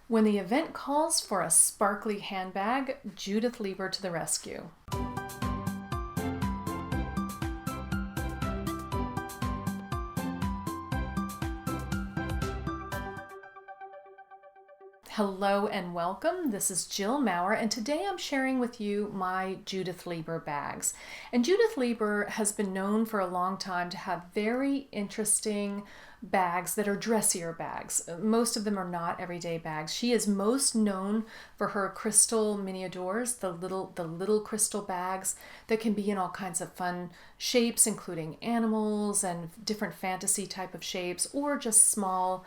When the event calls for a sparkly handbag, Judith Leiber to the rescue. Hello and welcome. This is Jill Maurer, and today I'm sharing with you my Judith Leiber bags. And Judith Leiber has been known for a long time to have very interesting bags that are dressier bags. Most of them are not everyday bags. She is most known for her crystal miniatures, the little crystal bags that can be in all kinds of fun shapes, including animals and different fantasy type of shapes, or just small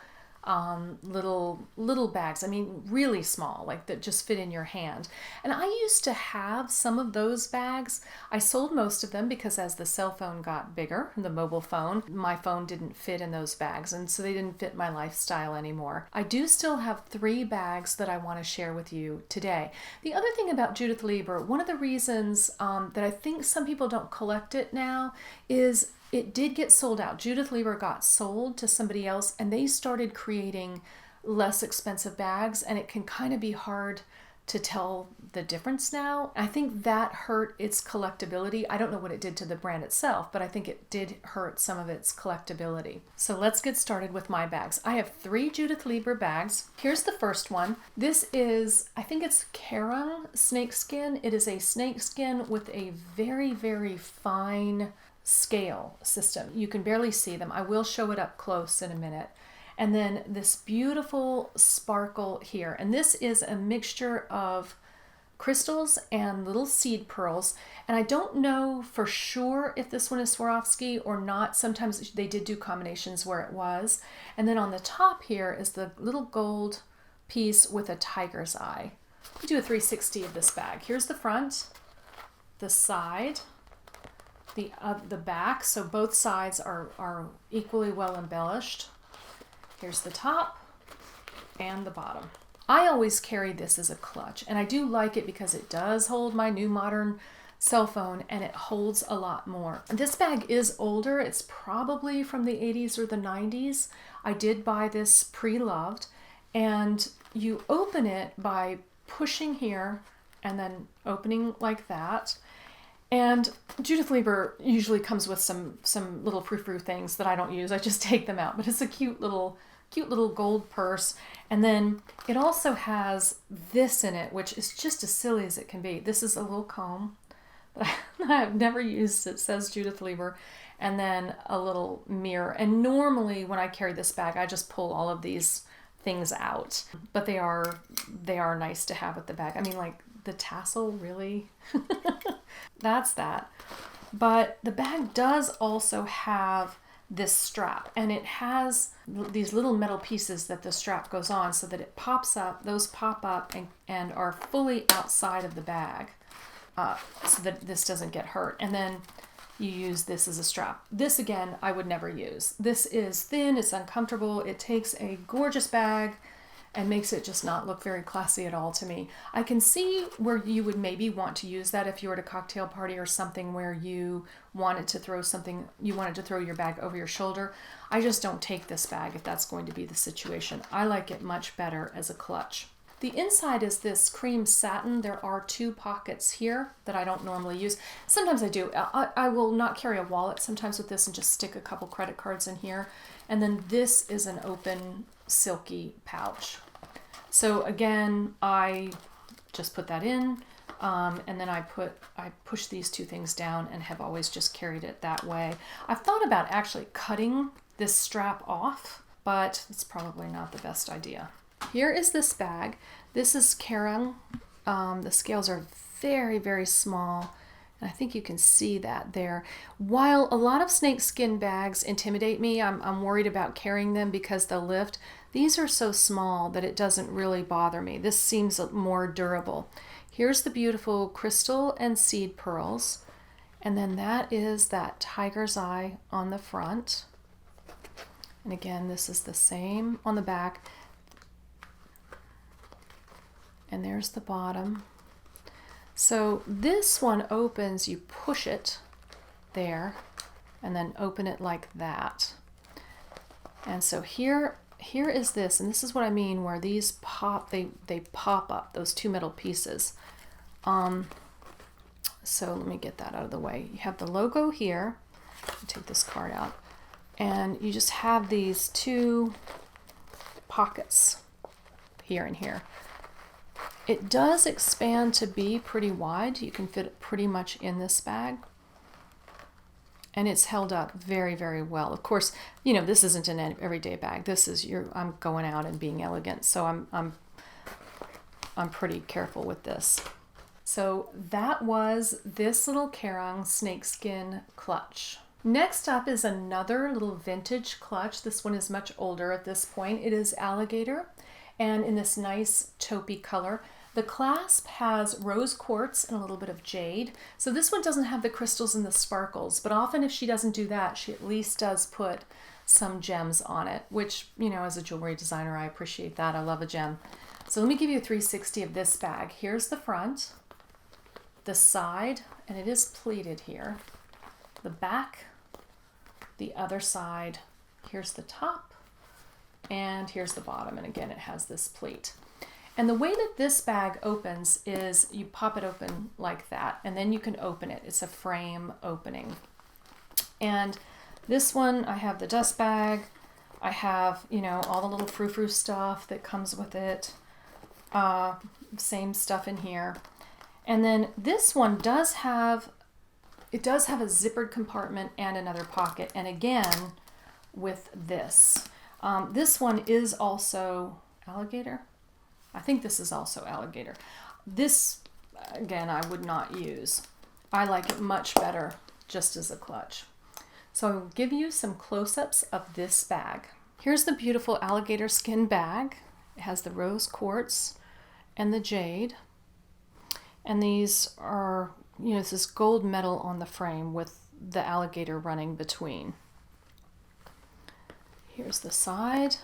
little bags. I mean, really small, like that just fit in your hand. And I used to have some of those bags. I sold most of them because as the cell phone got bigger, the mobile phone, my phone didn't fit in those bags, and so they didn't fit my lifestyle anymore. I do still have 3 bags that I want to share with you today. The other thing about Judith Leiber, one of the reasons that I think some people don't collect it now is it did get sold out. Judith Leiber got sold to somebody else, and they started creating less expensive bags, and it can kind of be hard to tell the difference now. I think that hurt its collectability. I don't know what it did to the brand itself, but I think it did hurt some of its collectability. So let's get started with my bags. I have 3 Judith Leiber bags. Here's the first one. This is, I think it's Kerung snakeskin. It is a snakeskin with a very, very fine scale system. You can barely see them. I will show it up close in a minute. And then this beautiful sparkle here. And this is a mixture of crystals and little seed pearls. And I don't know for sure if this one is Swarovski or not. Sometimes they did do combinations where it was. And then on the top here is the little gold piece with a tiger's eye. We do a 360 of this bag. Here's the front, the side, the back, so both sides are equally well embellished. Here's the top and the bottom. I always carry this as a clutch, and I do like it because it does hold my new modern cell phone, and it holds a lot more. This bag is older. It's probably from the 80s or the 90s. I did buy this pre-loved, and you open it by pushing here and then opening like that. And Judith Leiber usually comes with some little frou-frou things that I don't use. I just take them out. But it's a cute little gold purse. And then it also has this in it, which is just as silly as it can be. This is a little comb that I've never used. It says Judith Leiber. And then a little mirror. And normally when I carry this bag, I just pull all of these things out. But they are nice to have with the bag. I mean, like, the tassel, really? That's that. But the bag does also have this strap, and it has these little metal pieces that the strap goes on so that it pops up. Those pop up and are fully outside of the bag so that this doesn't get hurt. And then you use this as a strap. This, again, I would never use. This is thin, it's uncomfortable, it takes a gorgeous bag and makes it just not look very classy at all to me. I can see where you would maybe want to use that if you were at a cocktail party or something where you wanted to throw your bag over your shoulder. I just don't take this bag if that's going to be the situation. I like it much better as a clutch. The inside is this cream satin. There are 2 pockets here that I don't normally use. Sometimes I do. I will not carry a wallet sometimes with this and just stick a couple credit cards in here. And then this is an open Silky pouch. So again, I just put that in, and then I push these 2 things down and have always just carried it that way. I've thought about actually cutting this strap off, but it's probably not the best idea. Here is this bag. This is Kerung. The scales are very, very small. And I think you can see that there. While a lot of snakeskin bags intimidate me, I'm worried about carrying them because they'll lift. These are so small that it doesn't really bother me. This seems more durable. Here's the beautiful crystal and seed pearls. And then that is that tiger's eye on the front. And again, this is the same on the back. And there's the bottom. So this one opens, you push it there, and then open it like that. And so here here is this, and this is what I mean where these pop, they pop up, those two metal pieces. So let me get that out of the way. You have the logo here. Take this card out. And you just have these two pockets here and here. It does expand to be pretty wide. You can fit it pretty much in this bag. And it's held up very, very well. Of course, you know, this isn't an everyday bag. This is I'm going out and being elegant. So I'm pretty careful with this. So that was this little Kerang snakeskin clutch. Next up is another little vintage clutch. This one is much older at this point. It is Alligator, and in this nice taupey color. The clasp has rose quartz and a little bit of jade. So this one doesn't have the crystals and the sparkles, but often if she doesn't do that, she at least does put some gems on it, which, you know, as a jewelry designer, I appreciate that. I love a gem. So let me give you a 360 of this bag. Here's the front, the side, and it is pleated here. The back, the other side, here's the top, and here's the bottom. And again, it has this pleat. And the way that this bag opens is you pop it open like that, and then you can open it. It's a frame opening. And this one, I have the dust bag. I have, you know, all the little frou-frou stuff that comes with it. Same stuff in here. And then this one does have, it does have a zippered compartment and another pocket. And again, with this. This one is also Alligator. I think this is also Alligator. This, again, I would not use. I like it much better just as a clutch. So I will give you some close-ups of this bag. Here's the beautiful alligator skin bag. It has the rose quartz and the jade. And these are, you know, this is gold metal on the frame with the alligator running between. Here's the side.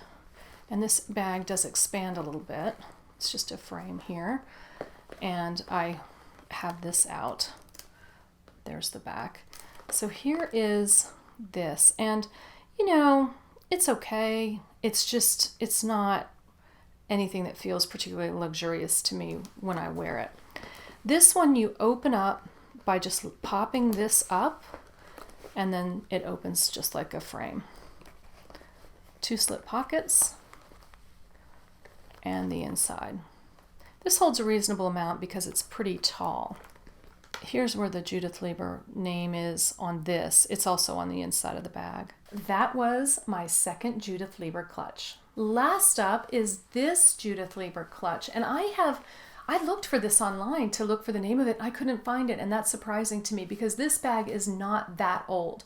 And this bag does expand a little bit. It's just a frame here. And I have this out. There's the back. So here is this. And, you know, it's okay. It's just, it's not anything that feels particularly luxurious to me when I wear it. This one you open up by just popping this up, and then it opens just like a frame. Two slit pockets. And the inside. This holds a reasonable amount because it's pretty tall. Here's where the Judith Leiber name is on this. It's also on the inside of the bag. That was my second Judith Leiber clutch. Last up is this Judith Leiber clutch, and I looked for this online to look for the name of it. I couldn't find it, and that's surprising to me because this bag is not that old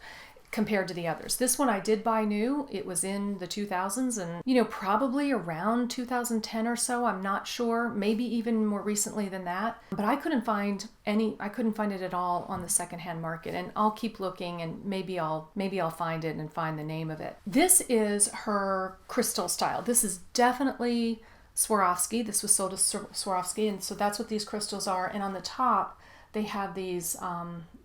compared to the others. This one I did buy new. It was in the 2000s and, you know, probably around 2010 or so. I'm not sure, maybe even more recently than that. But I couldn't find it at all on the secondhand market, and I'll keep looking and maybe I'll find it and find the name of it. This is her crystal style. This is definitely Swarovski. This was sold as Swarovski, and so that's what these crystals are. And on the top, they have these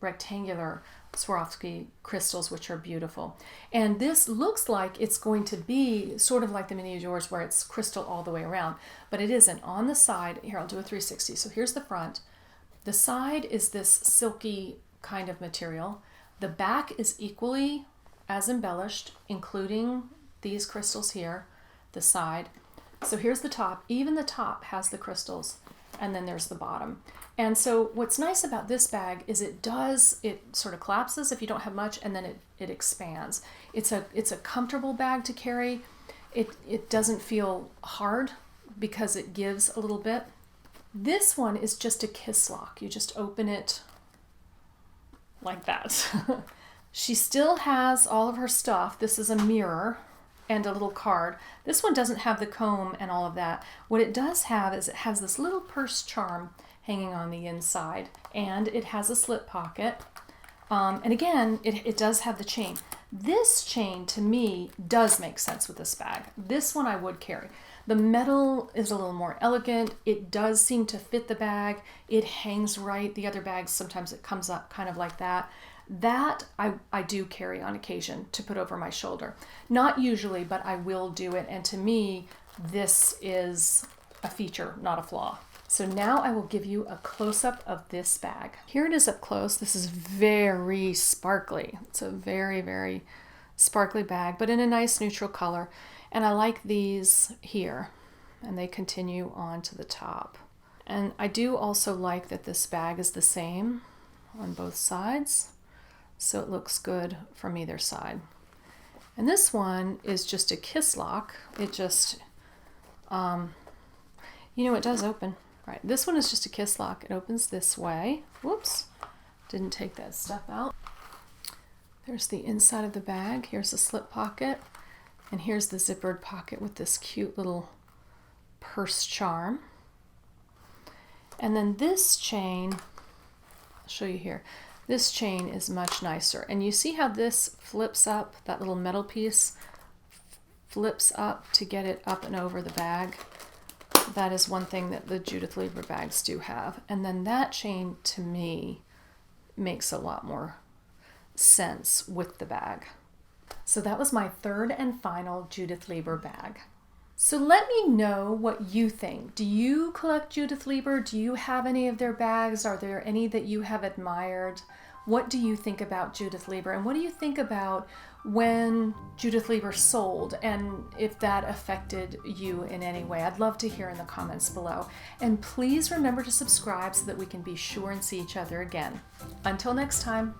rectangular Swarovski crystals, which are beautiful. And this looks like it's going to be sort of like the mini yours where it's crystal all the way around, but it isn't. On the side, here I'll do a 360. So here's the front. The side is this silky kind of material. The back is equally as embellished, including these crystals here, the side. So here's the top. Even the top has the crystals, and then there's the bottom. And so what's nice about this bag is it sort of collapses if you don't have much, and then it expands. It's a comfortable bag to carry. It doesn't feel hard because it gives a little bit. This one is just a kiss lock. You just open it like that. She still has all of her stuff. This is a mirror and a little card. This one doesn't have the comb and all of that. What it does have is it has this little purse charm hanging on the inside, and it has a slit pocket. And again, it does have the chain. This chain, to me, does make sense with this bag. This one I would carry. The metal is a little more elegant. It does seem to fit the bag. It hangs right. The other bags, sometimes it comes up kind of like that. That I do carry on occasion to put over my shoulder. Not usually, but I will do it. And to me, this is a feature, not a flaw. So now I will give you a close-up of this bag. Here it is up close. This is very sparkly. It's a very, very sparkly bag, but in a nice neutral color. And I like these here, and they continue on to the top. And I do also like that this bag is the same on both sides, so it looks good from either side. And this one is just a kiss lock. It just, it does open. Right, this one is just a kiss lock. It opens this way. Whoops, didn't take that stuff out. There's the inside of the bag. Here's the slip pocket. And here's the zippered pocket with this cute little purse charm. And then this chain, I'll show you here. This chain is much nicer. And you see how this flips up, that little metal piece flips up to get it up and over the bag. That is one thing that the Judith Leiber bags do have. And then that chain, to me, makes a lot more sense with the bag. So that was my third and final Judith Leiber bag. So let me know what you think. Do you collect Judith Leiber? Do you have any of their bags? Are there any that you have admired? What do you think about Judith Leiber? And what do you think about when Judith Leiber sold, and if that affected you in any way? I'd love to hear in the comments below. And please remember to subscribe so that we can be sure and see each other again. Until next time.